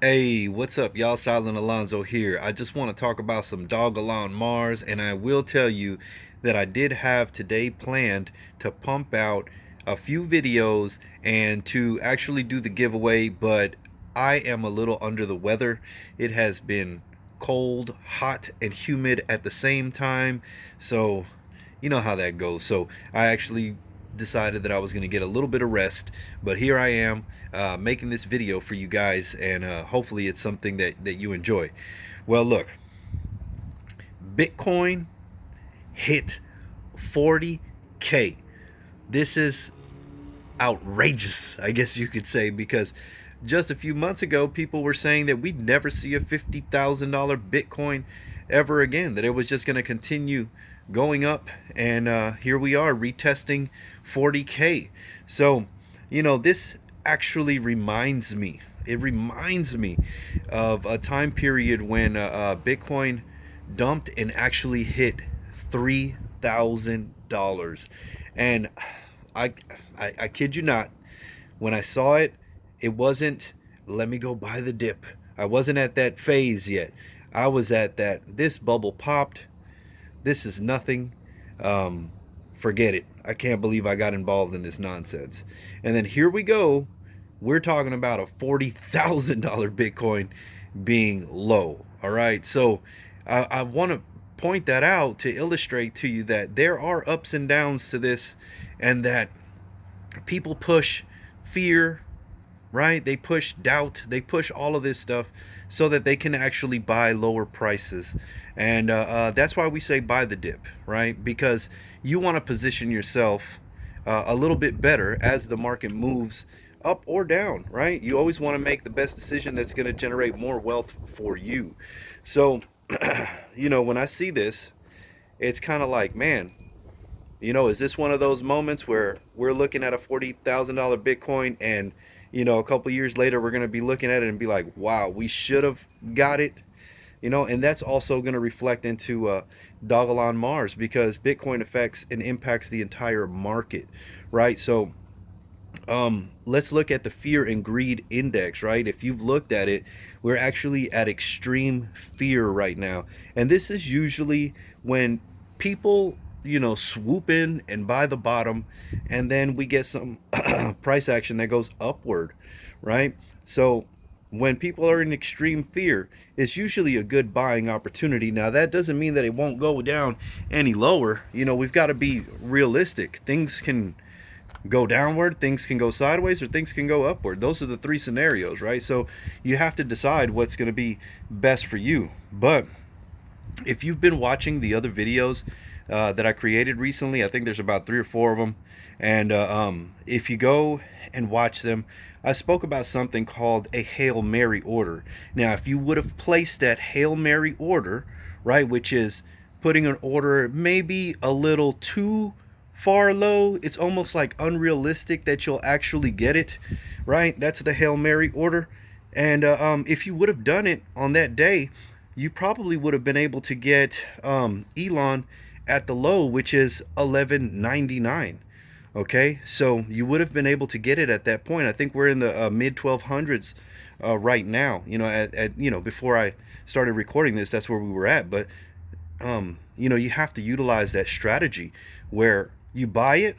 Hey, what's up, y'all? Silent Alonzo here. I just want to talk about some Dogelon Mars, and I will tell you that I did have today planned to pump out a few videos and to actually do the giveaway, but I am a little under the weather. It has been cold, hot, and humid at the same time, so you know how that goes. So I actually decided that I was going to get a little bit of rest, but here I am making this video for you guys, and hopefully it's something that you enjoy. Well, look, Bitcoin hit 40K. This is outrageous, I guess you could say, because just a few months ago, people were saying that we'd never see a $50,000 Bitcoin ever again, that it was just going to continue going up. And here we are retesting 40K. So, this actually reminds me, of a time period when Bitcoin dumped and actually hit $3,000. And I, I kid you not, when I saw it, it wasn't, let me go buy the dip. I wasn't at that phase yet. I was at that, this bubble popped. This is nothing. Forget it. I can't believe I got involved in this nonsense. And then here we go. We're talking about a $40,000 Bitcoin being low. All right. So I want to point that out to illustrate to you that there are ups and downs to this, and that people push fear, right? They push doubt, they push all of this stuff so that they can actually buy lower prices. And that's why we say buy the dip, right? Because you want to position yourself a little bit better as the market moves up or down, right? You always want to make the best decision that's going to generate more wealth for you. So, when I see this, it's kind of like, man, is this one of those moments where we're looking at a $40,000 Bitcoin, and a couple years later we're going to be looking at it and be like, wow, we should have got it. And that's also going to reflect into Dogelon Mars, because Bitcoin affects and impacts the entire market, right? So let's look at the fear and greed index, right? If you've looked at it, we're actually at extreme fear right now. And this is usually when people, swoop in and buy the bottom, and then we get some price action that goes upward, right? So when people are in extreme fear, it's usually a good buying opportunity. Now, that doesn't mean that it won't go down any lower. We've got to be realistic. Things can go downward, things can go sideways, or things can go upward. Those are the three scenarios, right? So you have to decide what's going to be best for you. But if you've been watching the other videos that I created recently, I think there's about 3 or 4 of them. And if you go and watch them, I spoke about something called a Hail Mary order. Now, if you would have placed that Hail Mary order, right, which is putting an order maybe a little too far low, it's almost like unrealistic that you'll actually get it, right? That's the Hail Mary order. And if you would have done it on that day, you probably would have been able to get Elon at the low, which is 11.99. Okay, so you would have been able to get it at that point. I think we're in the mid 1200s right now. Before I started recording this, that's where we were at. But you have to utilize that strategy where you buy it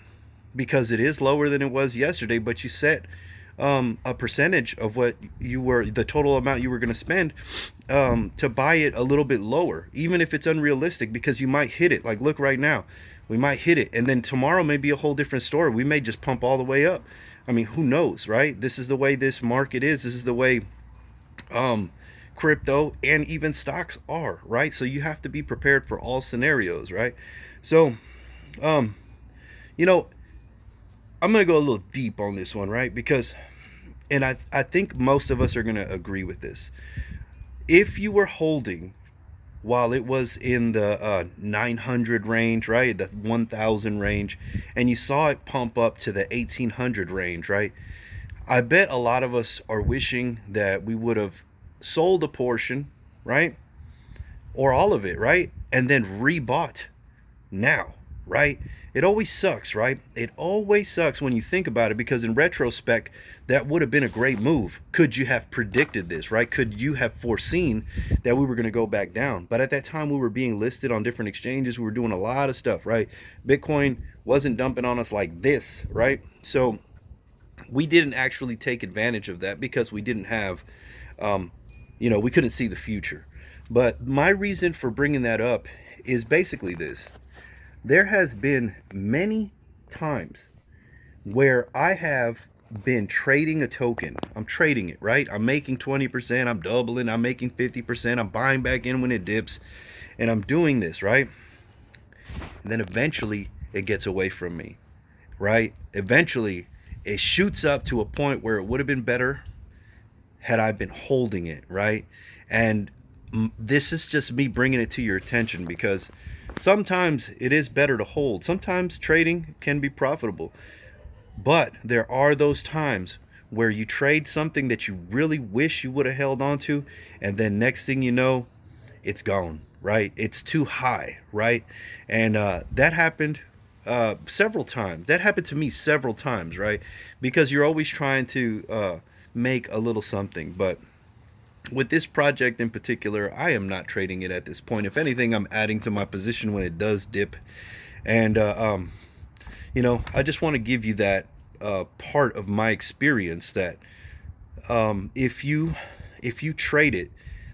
because it is lower than it was yesterday, but you set a percentage of what the total amount you were going to spend to buy it a little bit lower, even if it's unrealistic, because you might hit it. Like, look right now, we might hit it, and then tomorrow may be a whole different story. We may just pump all the way up. I mean, who knows, right? This is the way this market is. This is the way crypto and even stocks are, right? So you have to be prepared for all scenarios, right? So, I'm going to go a little deep on this one, right? Because, and I think most of us are going to agree with this. If you were holding while it was in the 900 range, right, the 1000 range, and you saw it pump up to the 1800 range, right, I bet a lot of us are wishing that we would have sold a portion, right, or all of it, right, and then rebought now, right? It always sucks, right? It always sucks when you think about it, because in retrospect, that would have been a great move. Could you have predicted this, right? Could you have foreseen that we were going to go back down? But at that time, we were being listed on different exchanges. We were doing a lot of stuff, right? Bitcoin wasn't dumping on us like this, right? So we didn't actually take advantage of that because we didn't have, we couldn't see the future. But my reason for bringing that up is basically this. There has been many times where I have been trading a token. I'm trading it, right? I'm making 20%, I'm doubling, I'm making 50%, I'm buying back in when it dips, and I'm doing this, right? And then eventually it gets away from me, right? Eventually it shoots up to a point where it would have been better had I been holding it, right? And this is just me bringing it to your attention, because sometimes it is better to hold. Sometimes trading can be profitable, but there are those times where you trade something that you really wish you would have held on to, and then next thing you know, it's gone, right? It's too high, right? And that happened several times. That happened to me several times, right? Because you're always trying to make a little something. But with this project in particular, I am not trading it at this point. If anything, I'm adding to my position when it does dip. And I just want to give you that part of my experience, that if you trade it,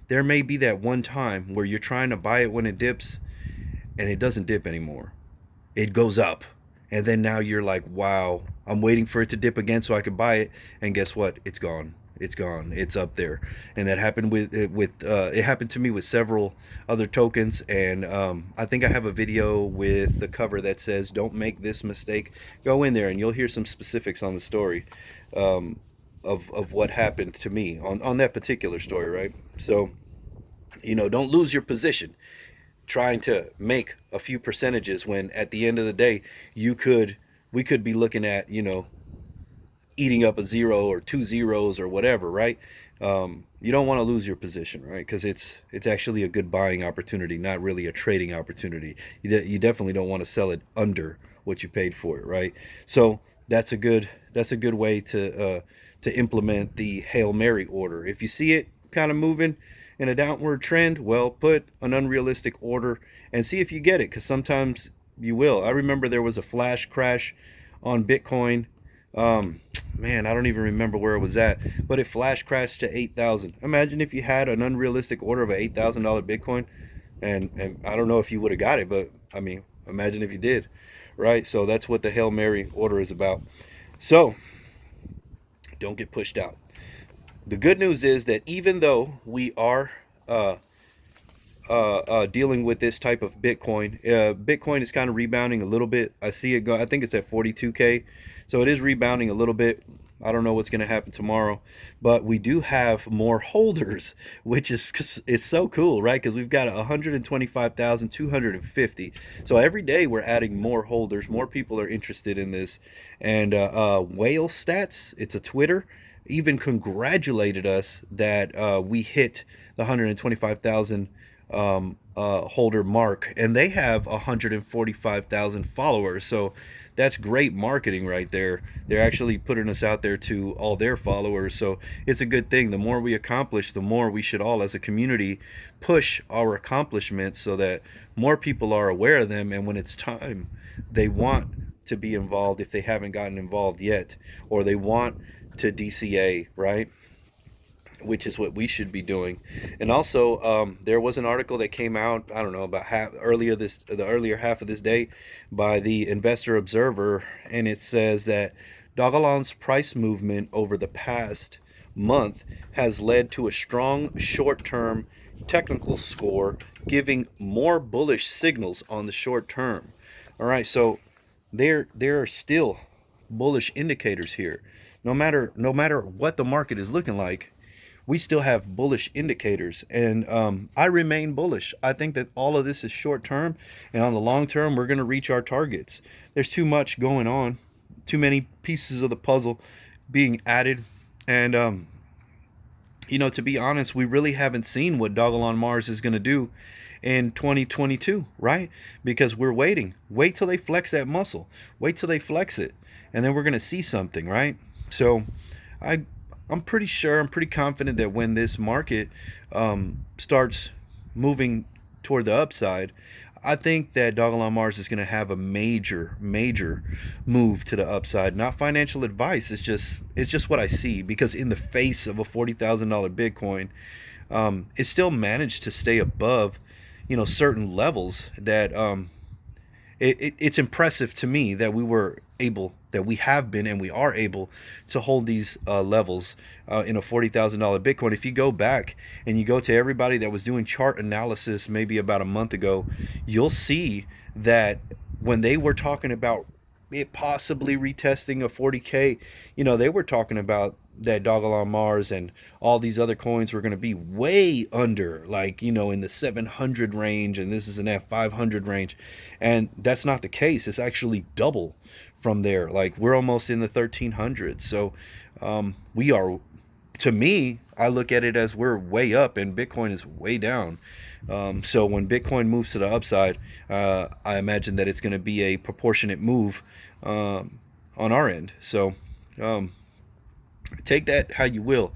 there may be that one time where you're trying to buy it when it dips and it doesn't dip anymore. It goes up, and then now you're like, wow, I'm waiting for it to dip again so I can buy it, and guess what? It's gone. It's gone. It's up there. And that happened it happened to me with several other tokens. And I think I have a video with the cover that says, don't make this mistake. Go in there and you'll hear some specifics on the story of what happened to me on that particular story, right? So, don't lose your position trying to make a few percentages when at the end of the day, we could be looking at, eating up a 0 or 2 zeros or whatever, right? You don't want to lose your position, right? Because it's actually a good buying opportunity, not really a trading opportunity. You definitely don't want to sell it under what you paid for it, right? So that's a good way to implement the Hail Mary order. If you see it kind of moving in a downward trend, well, put an unrealistic order and see if you get it, because sometimes you will. I remember there was a flash crash on Bitcoin. Man, I don't even remember where it was at, but it flash crashed to 8,000. Imagine if you had an unrealistic order of an $8,000 Bitcoin, and I don't know if you would have got it, but I mean, imagine if you did, right? So that's what the Hail Mary order is about. So don't get pushed out. The good news is that even though we are dealing with this type of Bitcoin, Bitcoin is kind of rebounding a little bit. I see it go. I think it's at 42K. So it is rebounding a little bit. I don't know what's going to happen tomorrow, but we do have more holders, which is, it's so cool, right? Because we've got 125,250. So every day we're adding more holders. More people are interested in this. And Whale Stats, it's a Twitter, even congratulated us that we hit the 125,000 holder mark, and they have 145,000 followers. So that's great marketing right there. They're actually putting us out there to all their followers. So it's a good thing. The more we accomplish, the more we should all as a community push our accomplishments so that more people are aware of them, and when it's time, they want to be involved if they haven't gotten involved yet, or they want to DCA, right? Which is what we should be doing. And also, there was an article that came out, I don't know, about the earlier half of this day, by the Investor Observer, and it says that Dogelon's price movement over the past month has led to a strong short-term technical score, giving more bullish signals on the short term. All right, so there are still bullish indicators here. No matter what the market is looking like, we still have bullish indicators, and I remain bullish. I think that all of this is short term, and on the long term, we're going to reach our targets. There's too much going on, too many pieces of the puzzle being added, and to be honest, we really haven't seen what Dogelon Mars is going to do in 2022, right? Because we're waiting. Wait till they flex that muscle. Wait till they flex it, and then we're going to see something, right? So I I'm pretty sure, I'm pretty confident that when this market starts moving toward the upside, I think that Dogelon Mars is going to have a major, major move to the upside. Not financial advice. It's just what I see, because in the face of a $40,000 Bitcoin, it still managed to stay above, certain levels that it's impressive to me that we have been and we are able to hold these levels in a $40,000 Bitcoin. If you go back and you go to everybody that was doing chart analysis maybe about a month ago, you'll see that when they were talking about it possibly retesting a 40K, they were talking about that Dogelon Mars and all these other coins were going to be way under, like, in the 700 range, and this is in that 500 range. And that's not the case. It's actually double from there. Like, we're almost in the 1300s. So we are, to me, I look at it as we're way up and Bitcoin is way down. So when Bitcoin moves to the upside, I imagine that it's going to be a proportionate move on our end. So take that how you will.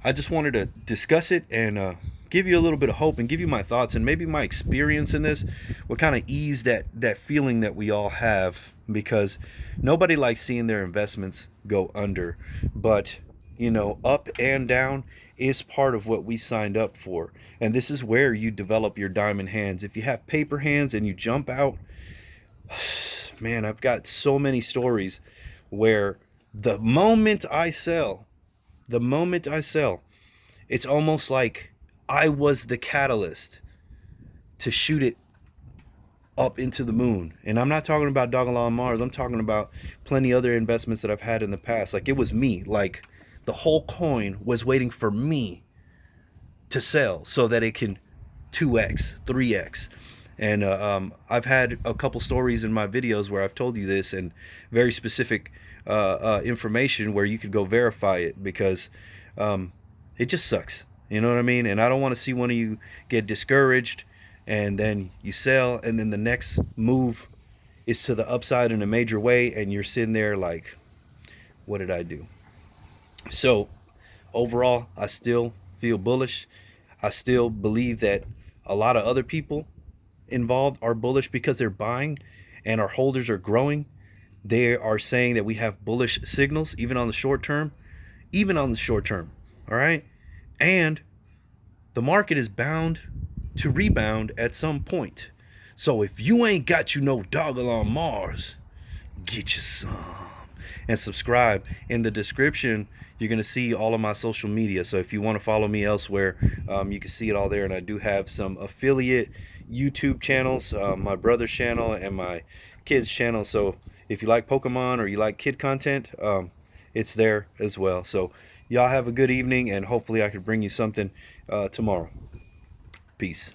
I just wanted to discuss it and give you a little bit of hope and give you my thoughts and maybe my experience in this will kind of ease that feeling that we all have, because nobody likes seeing their investments go under. But up and down is part of what we signed up for, and this is where you develop your diamond hands. If you have paper hands and you jump out, man, I've got so many stories where the moment I sell, it's almost like I was the catalyst to shoot it up into the moon. And I'm not talking about Dogelon Mars. I'm talking about plenty other investments that I've had in the past. Like, it was me. Like, the whole coin was waiting for me to sell so that it can 2x, 3x. And I've had a couple stories in my videos where I've told you this, and very specific information where you could go verify it, because it just sucks. You know what I mean? And I don't want to see one of you get discouraged and then you sell, and then the next move is to the upside in a major way, and you're sitting there like, what did I do? So overall, I still feel bullish. I still believe that a lot of other people involved are bullish because they're buying and our holders are growing. They are saying that we have bullish signals even on the short term. All right. And the market is bound to rebound at some point. So if you ain't got Dogelon Mars, get you some. And subscribe. In the description, you're going to see all of my social media. So if you want to follow me elsewhere, you can see it all there. And I do have some affiliate YouTube channels, my brother's channel and my kid's channel. So if you like Pokemon or you like kid content, it's there as well. So y'all have a good evening, and hopefully I can bring you something tomorrow. Peace.